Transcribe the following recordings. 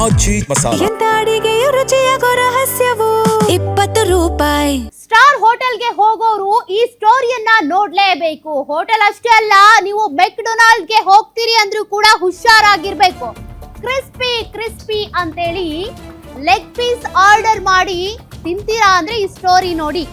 ಆಜಿ ಮಸಾಲ. ಎಂತ ಅಡಿಗೆಯ ರುಚಿಯಾಗೋ ರಹಸ್ಯವು 20 ರೂಪಾಯಿ. ಸ್ಟಾರ್ ಹೋಟೆಲ್ಗೆ ಹೋಗೋರು ಈ ಸ್ಟೋರಿಯನ್ನ ನೋಡ್ಲೇಬೇಕು. ಹೋಟೆಲ್ ಅಷ್ಟೇ ಅಲ್ಲ, ನೀವು ಮೆಕ್ಡೊನಾಲ್ಡ್ಗೆ ಹೋಗ್ತೀರಿ ಅಂದ್ರೂ ಕೂಡ ಹುಷಾರಾಗಿರ್ಬೇಕು. ಕ್ರಿಸ್ಪಿ ಕ್ರಿಸ್ಪಿ ಅಂತೇಳಿ ಲೆಗ್ ಪೀಸ್ ಆರ್ಡರ್ ಮಾಡಿ ತಿಂತೀರಾ ಅಂದ್ರೆ ಈ ಸ್ಟೋರಿ ನೋಡಿ.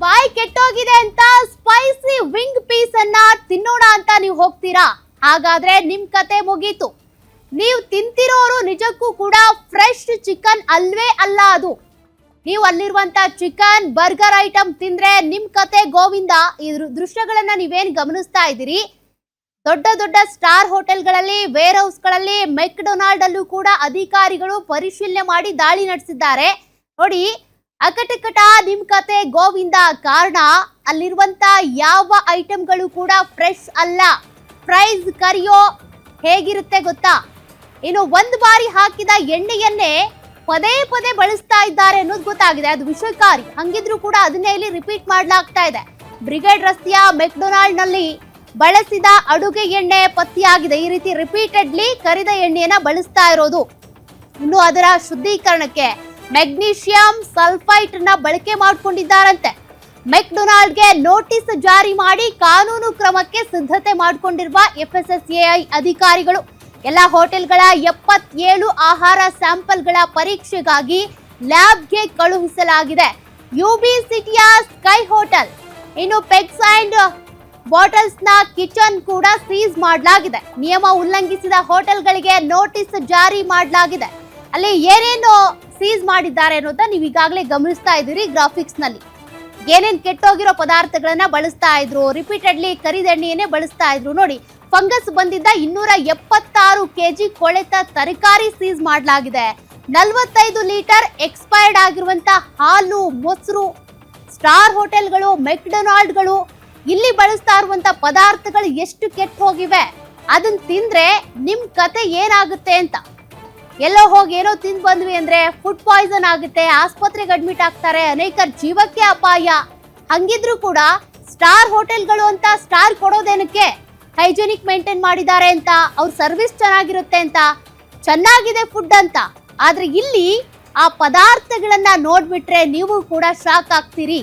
ಬಾಯಿ ಕೆಟ್ಟೋಗಿದೆ ಅಂತ ಸ್ಪೈಸಿ ವಿಂಗ್ ಪೀಸ್ ಅನ್ನ ತಿನ್ನೋಣ ಅಂತ ನೀವು ಹೋಗ್ತೀರಾ? ಹಾಗಾದ್ರೆ ನಿಮ್ ಕತೆ ಮುಗೀತು. ನೀವು ತಿಂತಿರೋರು ನಿಜಕ್ಕೂ ಕೂಡ ಫ್ರೆಶ್ ಚಿಕನ್ ಅಲ್ವೇ ಅಲ್ಲ ಅದು. ನೀವು ಅಲ್ಲಿರುವಂತ ಚಿಕನ್ ಬರ್ಗರ್ ಐಟಮ್ ತಿಂದ್ರೆ ನಿಮ್ ಕತೆ ಗೋವಿಂದ. ಈ ದೃಶ್ಯಗಳನ್ನ ನೀವೇನ್ ಗಮನಿಸ್ತಾ ಇದ್ದೀರಿ, ದೊಡ್ಡ ದೊಡ್ಡ ಸ್ಟಾರ್ ಹೋಟೆಲ್ಗಳಲ್ಲಿ, ವೇರ್ ಹೌಸ್ಗಳಲ್ಲಿ, ಮೆಕ್ಡೊನಾಲ್ಡ್ ಅಲ್ಲೂ ಕೂಡ ಅಧಿಕಾರಿಗಳು ಪರಿಶೀಲನೆ ಮಾಡಿ ದಾಳಿ ನಡೆಸಿದ್ದಾರೆ ನೋಡಿ. ಅಕಟಕಟ ನಿಮ್ ಕತೆ ಗೋವಿಂದ. ಕಾರಣ ಅಲ್ಲಿರುವಂತ ಯಾವ ಐಟಮ್ಗಳು ಕೂಡ ಫ್ರೆಶ್ ಅಲ್ಲ. ಪ್ರೈಸ್ ಕರಿಯೋ ಹೇಗಿರುತ್ತೆ ಗೊತ್ತಾ? ಇನ್ನು ಒಂದು ಬಾರಿ ಹಾಕಿದ ಎಣ್ಣೆಯನ್ನೇ ಪದೇ ಪದೇ ಬಳಸ್ತಾ ಇದ್ದಾರೆ ಅನ್ನೋದು ಗೊತ್ತಾಗಿದೆ. ಅದು ವಿಷಕಾರಿ. ಹಂಗಿದ್ರು ಕೂಡ ಅದನ್ನೇ ಇಲ್ಲಿ ರಿಪೀಟ್ ಮಾಡಲಾಗ್ತಾ ಇದೆ. ಬ್ರಿಗೇಡ್ ರಸ್ತೆಯ ಮೆಕ್ಡೊನಾಲ್ಡ್ ನಲ್ಲಿ ಬಳಸಿದ ಅಡುಗೆ ಎಣ್ಣೆ ಪತ್ತೆಯಾಗಿದೆ. ಈ ರೀತಿ ರಿಪೀಟೆಡ್ಲಿ ಕರಿದ ಎಣ್ಣೆಯನ್ನ ಬಳಸ್ತಾ ಇರೋದು. ಇನ್ನು ಅದರ ಶುದ್ಧೀಕರಣಕ್ಕೆ ಮೆಗ್ನೀಷಿಯಂ ಸಲ್ಫೈಟ್ ನ ಬಳಕೆ ಮಾಡಿಕೊಂಡಿದ್ದಾರಂತೆ. ಮೆಕ್ಡೊನಾಲ್ಡ್ಗೆ ನೋಟಿಸ್ ಜಾರಿ ಮಾಡಿ ಕಾನೂನು ಕ್ರಮಕ್ಕೆ ಸಿದ್ಧತೆ ಮಾಡಿಕೊಂಡಿರುವ FSSAI ಅಧಿಕಾರಿಗಳು ಎಲ್ಲ ಹೋಟೆಲ್ಗಳ 77 ಆಹಾರ ಸ್ಯಾಂಪಲ್ಗಳ ಪರೀಕ್ಷೆಗಾಗಿ ಲ್ಯಾಬ್ಗೆ ಕಳುಹಿಸಲಾಗಿದೆ. UB ಸಿಟಿಯ ಸ್ಕೈ ಹೋಟೆಲ್, ಇನ್ನು ಪೆಗ್ಸ್ ಅಂಡ್ ಬಾಟಲ್ಸ್ ನ ಕಿಚನ್ ಕೂಡ ಸೀಸ್ ಮಾಡಲಾಗಿದೆ. ನಿಯಮ ಉಲ್ಲಂಘಿಸಿದ ಹೋಟೆಲ್ಗಳಿಗೆ ನೋಟಿಸ್ ಜಾರಿ ಮಾಡಲಾಗಿದೆ. ಅಲ್ಲಿ ಏನೇನು ಸೀಸ್ ಮಾಡಿದ್ದಾರೆ ಅನ್ನೋದನ್ನ ನೀವು ಈಗಾಗಲೇ ಗಮನಿಸ್ತಾ ಇದ್ದೀರಿ ಗ್ರಾಫಿಕ್ಸ್ ನಲ್ಲಿ. ಏನೇನ್ ಕೆಟ್ಟೋಗಿರೋ ಪದಾರ್ಥಗಳನ್ನ ಬಳಸ್ತಾ ಇದ್ರು, ರಿಪೀಟೆಡ್ಲಿ ಕರಿದೆಣ್ಣೆಯನ್ನೇ ಬಳಸ್ತಾ ಇದ್ರು ನೋಡಿ. ಫಂಗಸ್ ಬಂದಿದ್ದ 276 ಕೆಜಿ ಕೊಳೆತ ತರಕಾರಿ ಸೀಸ್ ಮಾಡಲಾಗಿದೆ. 45 ಲೀಟರ್ ಎಕ್ಸ್ಪೈರ್ಡ್ ಆಗಿರುವಂತ ಹಾಲು, ಮೊಸರು. ಸ್ಟಾರ್ ಹೋಟೆಲ್ಗಳು, ಮೆಕ್ಡೊನಾಲ್ಡ್ಗಳು ಇಲ್ಲಿ ಬಳಸ್ತಾ ಇರುವಂತ ಪದಾರ್ಥಗಳು ಎಷ್ಟು ಕೆಟ್ಟ ಹೋಗಿವೆ. ಅದನ್ನ ತಿಂದ್ರೆ ನಿಮ್ ಕತೆ ಏನಾಗುತ್ತೆ ಅಂತ. ಎಲ್ಲೋ ಹೋಗಿ ಏನೋ ತಿಂದು ಬಂದ್ವಿ ಅಂದ್ರೆ ಫುಡ್ ಪಾಯ್ಸನ್ ಆಗುತ್ತೆ, ಆಸ್ಪತ್ರೆಗೆ ಅಡ್ಮಿಟ್ ಆಗ್ತಾರೆ, ಅನೇಕರ ಜೀವಕ್ಕೆ ಅಪಾಯ. ಹಂಗಿದ್ರು ಕೂಡ ಸ್ಟಾರ್ ಹೋಟೆಲ್ಗಳು ಅಂತ ಸ್ಟಾರ್ ಕೊಡೋದೇನಕ್ಕೆ? ಹೈಜೆನಿಕ್ ಮೇಂಟೈನ್ ಮಾಡಿದ್ದಾರೆ ಅಂತ, ಅವ್ರ ಸರ್ವಿಸ್ ಚೆನ್ನಾಗಿರುತ್ತೆ ಅಂತ, ಚೆನ್ನಾಗಿದೆ ಫುಡ್ ಅಂತ. ಆದ್ರೆ ಇಲ್ಲಿ ಆ ಪದಾರ್ಥಗಳನ್ನ ನೋಡ್ಬಿಟ್ರೆ ನೀವು ಕೂಡ ಶಾಕ್ ಆಗ್ತೀರಿ.